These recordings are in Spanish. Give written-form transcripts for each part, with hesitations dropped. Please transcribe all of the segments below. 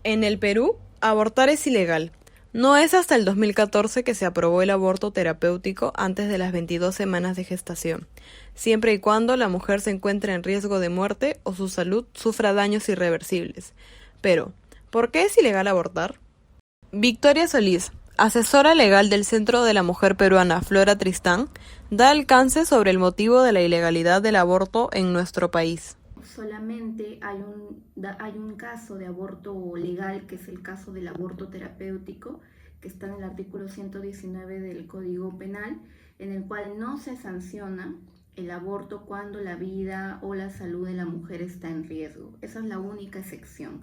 En el Perú, abortar es ilegal. No es hasta el 2014 que se aprobó el aborto terapéutico antes de las 22 semanas de gestación, siempre y cuando la mujer se encuentre en riesgo de muerte o su salud sufra daños irreversibles. Pero, ¿por qué es ilegal abortar? Victoria Solís, asesora legal del Centro de la Mujer Peruana Flora Tristán, da alcance sobre el motivo de la ilegalidad del aborto en nuestro país. Solamente hay un caso de aborto legal, que es el caso del aborto terapéutico, que está en el artículo 119 del Código Penal, en el cual no se sanciona el aborto cuando la vida o la salud de la mujer está en riesgo. Esa es la única excepción.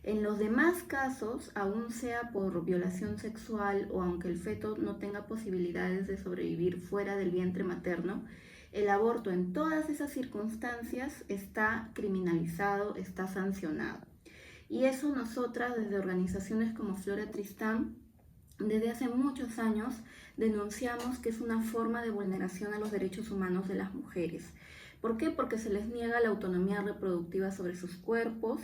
En los demás casos, aún sea por violación sexual o aunque el feto no tenga posibilidades de sobrevivir fuera del vientre materno, el aborto en todas esas circunstancias está criminalizado, está sancionado. Y eso nosotras desde organizaciones como Flora Tristán, desde hace muchos años denunciamos que es una forma de vulneración a los derechos humanos de las mujeres. ¿Por qué? Porque se les niega la autonomía reproductiva sobre sus cuerpos,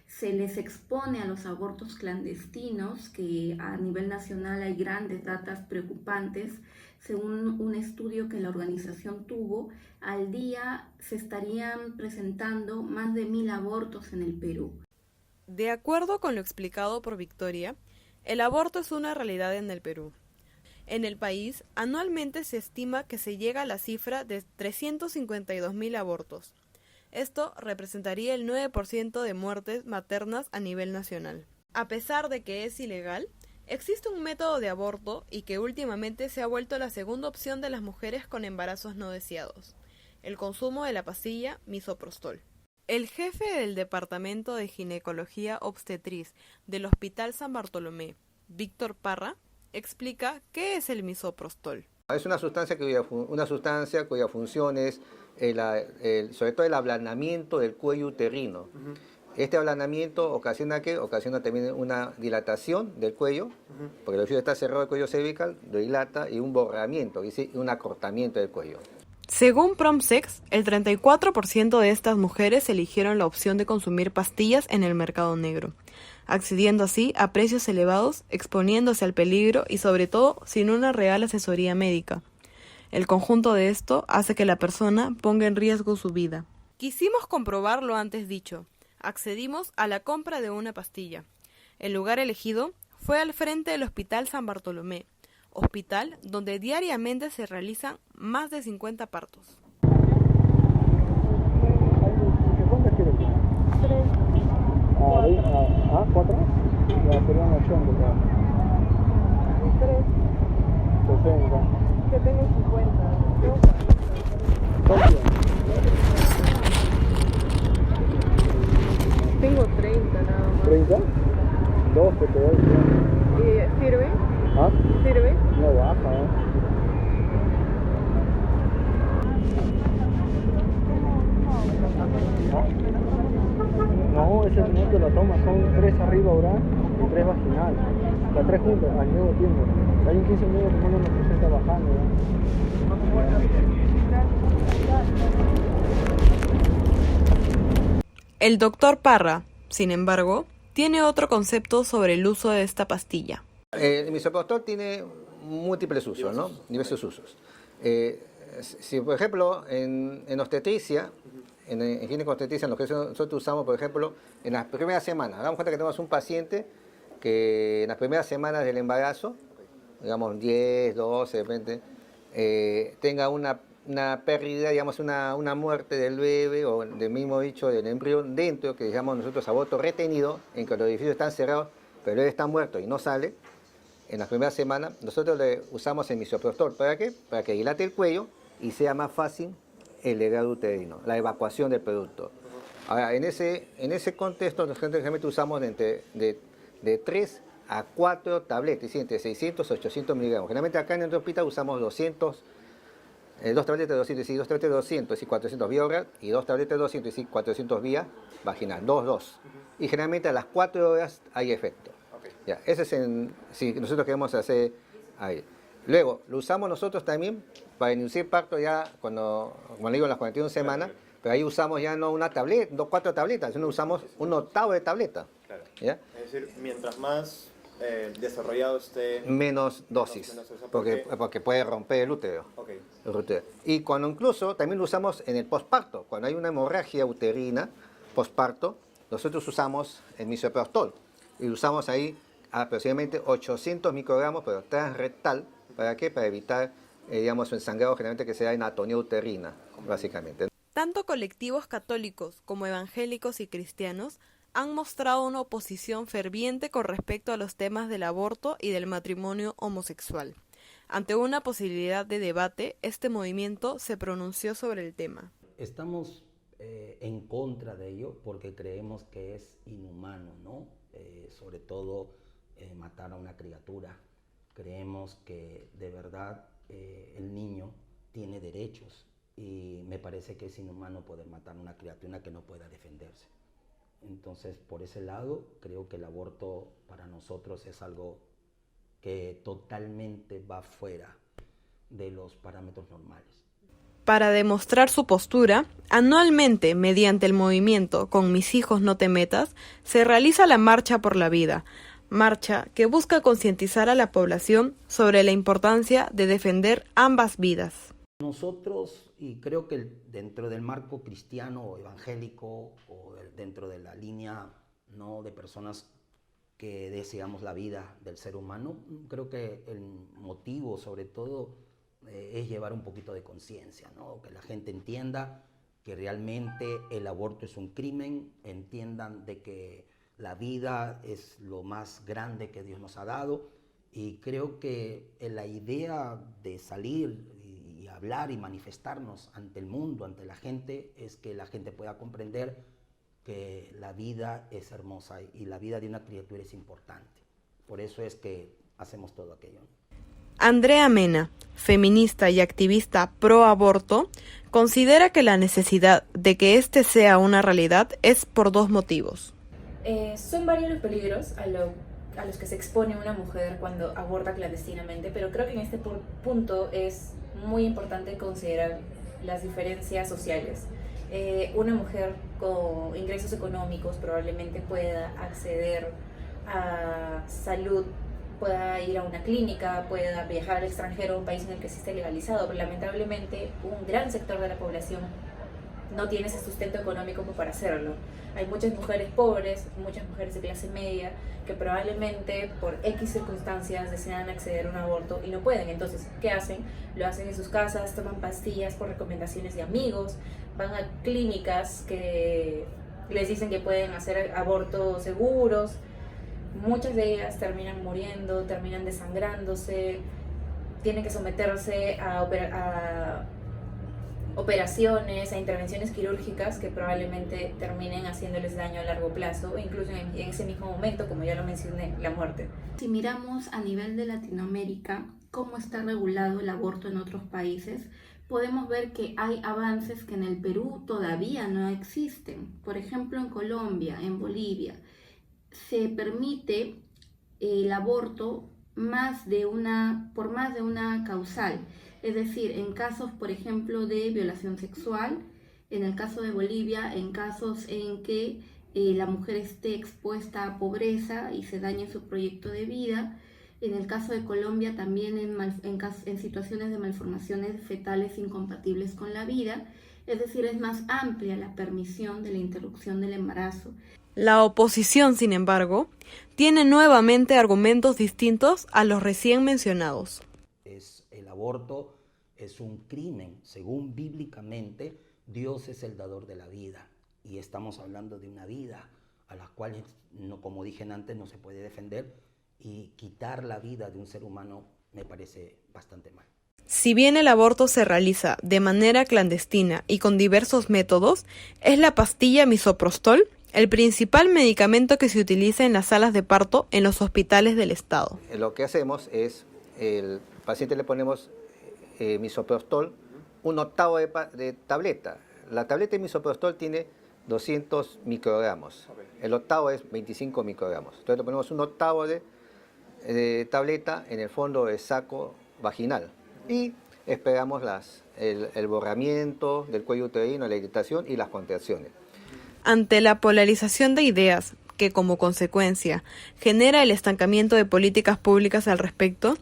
se les expone a los abortos clandestinos, que a nivel nacional hay grandes datas preocupantes. Según un estudio que la organización tuvo, al día se estarían presentando más de 1000 abortos en el Perú. De acuerdo con lo explicado por Victoria, el aborto es una realidad en el Perú. En el país, anualmente se estima que se llega a la cifra de 352.000 abortos. Esto representaría el 9% de muertes maternas a nivel nacional. A pesar de que es ilegal, existe un método de aborto y que últimamente se ha vuelto la segunda opción de las mujeres con embarazos no deseados: el consumo de la pastilla misoprostol. El jefe del Departamento de Ginecología Obstetriz del Hospital San Bartolomé, Víctor Parra, explica qué es el misoprostol. Es una sustancia cuya función es sobre todo el ablandamiento del cuello uterino. Este ablandamiento ocasiona también una dilatación del cuello, porque el orificio está cerrado, el cuello cervical, lo dilata, y un borramiento, es decir, un acortamiento del cuello. Según Promsex, el 34% de estas mujeres eligieron la opción de consumir pastillas en el mercado negro, accediendo así a precios elevados, exponiéndose al peligro y sobre todo sin una real asesoría médica. El conjunto de esto hace que la persona ponga en riesgo su vida. Quisimos comprobar lo antes dicho. Accedimos a la compra de una pastilla. El lugar elegido fue al frente del Hospital San Bartolomé, hospital donde diariamente se realizan más de 50 partos. ¿Cuántas quieres? 3. ¿4? Ya serían 80. 3. 60. Que tengo 50. Tengo 30 nada más. ¿30? 12 te doy. ¿Sirve? ¿Ah? ¿Sirve? No baja, No, ese no te lo tomas, son 3 arriba oral y 3 vaginal. Las 3 juntas al mismo tiempo. Hay un 15 minutos que uno se está bajando. El doctor Parra, sin embargo, tiene otro concepto sobre el uso de esta pastilla. El misoprostol tiene múltiples usos, ¿no? Diversos usos. Si, por ejemplo, en obstetricia, en gineco-obstetricia, en lo que nosotros usamos, por ejemplo, en las primeras semanas, hagamos cuenta que tenemos un paciente que en las primeras semanas del embarazo, digamos 10, 12, de repente, tenga una pérdida, digamos una muerte del bebé o del mismo bicho, del embrión, dentro, que digamos nosotros aborto retenido, en que los orificios están cerrados, pero el bebé está muerto y no sale. En las primeras semanas, nosotros le usamos el misoprostol. ¿Para qué? Para que dilate el cuello y sea más fácil el legrado uterino, la evacuación del producto. Ahora, en ese contexto, nosotros generalmente usamos de 3 a 4 tabletas, es decir, entre 600 y 800 miligramos. Generalmente acá en el hospital usamos 200, 2 tabletas de 200, es decir, 2 tabletas de 200, es decir, 400 vía oral, y 2 tabletas de 200, es decir, 400 vía vaginal, 2. Y generalmente a las 4 horas hay efecto. Ya, ese es si nosotros queremos hacer ahí. Luego, lo usamos nosotros también para inducir parto ya cuando digo, en las 41 semanas, pero ahí usamos ya no una tableta, no 4 tabletas, sino usamos un octavo de tableta. Claro. ¿ya? Es decir, mientras más desarrollado esté... Menos dosis, menos dosis, porque puede romper el útero. Ok. El útero. Y cuando incluso también lo usamos en el posparto, cuando hay una hemorragia uterina posparto, nosotros usamos el misoprostol y usamos ahí aproximadamente 800 microgramos, pero transrectal. ¿Para qué? Para evitar, digamos, el sangrado generalmente que se da en atonía uterina, básicamente. Tanto colectivos católicos como evangélicos y cristianos han mostrado una oposición ferviente con respecto a los temas del aborto y del matrimonio homosexual. Ante una posibilidad de debate, este movimiento se pronunció sobre el tema. Estamos en contra de ello porque creemos que es inhumano, ¿no? Sobre todo matar a una criatura. Creemos que de verdad el niño tiene derechos y me parece que es inhumano poder matar a una criatura que no pueda defenderse. Entonces, por ese lado, creo que el aborto para nosotros es algo que totalmente va fuera de los parámetros normales. Para demostrar su postura, anualmente, mediante el movimiento Con mis hijos no te metas, se realiza la Marcha por la Vida, marcha que busca concientizar a la población sobre la importancia de defender ambas vidas. Nosotros, y creo que dentro del marco cristiano o evangélico o dentro de la línea, ¿no?, de personas que deseamos la vida del ser humano, creo que el motivo sobre todo es llevar un poquito de conciencia, ¿no? Que la gente entienda que realmente el aborto es un crimen, entiendan de que la vida es lo más grande que Dios nos ha dado, y creo que la idea de salir y hablar y manifestarnos ante el mundo, ante la gente, es que la gente pueda comprender que la vida es hermosa y la vida de una criatura es importante. Por eso es que hacemos todo aquello. Andrea Mena, feminista y activista pro aborto, considera que la necesidad de que este sea una realidad es por dos motivos. Son varios los peligros a los que se expone una mujer cuando aborta clandestinamente, pero creo que en este punto es muy importante considerar las diferencias sociales. Una mujer con ingresos económicos probablemente pueda acceder a salud, pueda ir a una clínica, pueda viajar al extranjero, a un país en el que sí esté legalizado, pero lamentablemente un gran sector de la población no tiene ese sustento económico como para hacerlo. Hay muchas mujeres pobres, muchas mujeres de clase media que probablemente por X circunstancias desean acceder a un aborto y no pueden. Entonces, ¿qué hacen? Lo hacen en sus casas, toman pastillas por recomendaciones de amigos, van a clínicas que les dicen que pueden hacer abortos seguros. Muchas de ellas terminan muriendo, terminan desangrándose, tienen que someterse a operaciones, a intervenciones quirúrgicas que probablemente terminen haciéndoles daño a largo plazo, e incluso en ese mismo momento, como ya lo mencioné, la muerte. Si miramos a nivel de Latinoamérica cómo está regulado el aborto en otros países, podemos ver que hay avances que en el Perú todavía no existen. Por ejemplo, en Colombia, en Bolivia, se permite el aborto por más de una causal. Es decir, en casos, por ejemplo, de violación sexual, en el caso de Bolivia, en casos en que la mujer esté expuesta a pobreza y se dañe su proyecto de vida, en el caso de Colombia también en situaciones de malformaciones fetales incompatibles con la vida, es decir, es más amplia la permisión de la interrupción del embarazo. La oposición, sin embargo, tiene nuevamente argumentos distintos a los recién mencionados. El aborto es un crimen. Según bíblicamente, Dios es el dador de la vida. Y estamos hablando de una vida a la cual, no, como dije antes, no se puede defender. Y quitar la vida de un ser humano me parece bastante mal. Si bien el aborto se realiza de manera clandestina y con diversos métodos, es la pastilla misoprostol el principal medicamento que se utiliza en las salas de parto en los hospitales del Estado. Lo que hacemos es, al paciente le ponemos misoprostol, 1/8 de tableta. La tableta de misoprostol tiene 200 microgramos. El octavo es 25 microgramos. Entonces le ponemos 1/8 de tableta en el fondo del saco vaginal. Y esperamos el borramiento del cuello uterino, la irritación y las contracciones. Ante la polarización de ideas que, como consecuencia, genera el estancamiento de políticas públicas al respecto,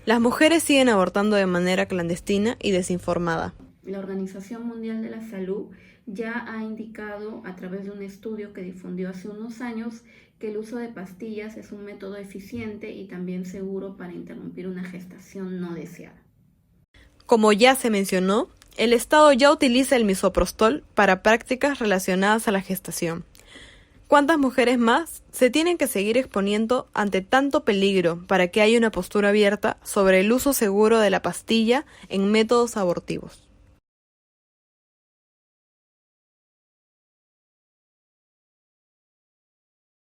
las mujeres siguen abortando de manera clandestina y desinformada. La Organización Mundial de la Salud ya ha indicado a través de un estudio que difundió hace unos años que el uso de pastillas es un método eficiente y también seguro para interrumpir una gestación no deseada. Como ya se mencionó, el Estado ya utiliza el misoprostol para prácticas relacionadas a la gestación. ¿Cuántas mujeres más se tienen que seguir exponiendo ante tanto peligro para que haya una postura abierta sobre el uso seguro de la pastilla en métodos abortivos?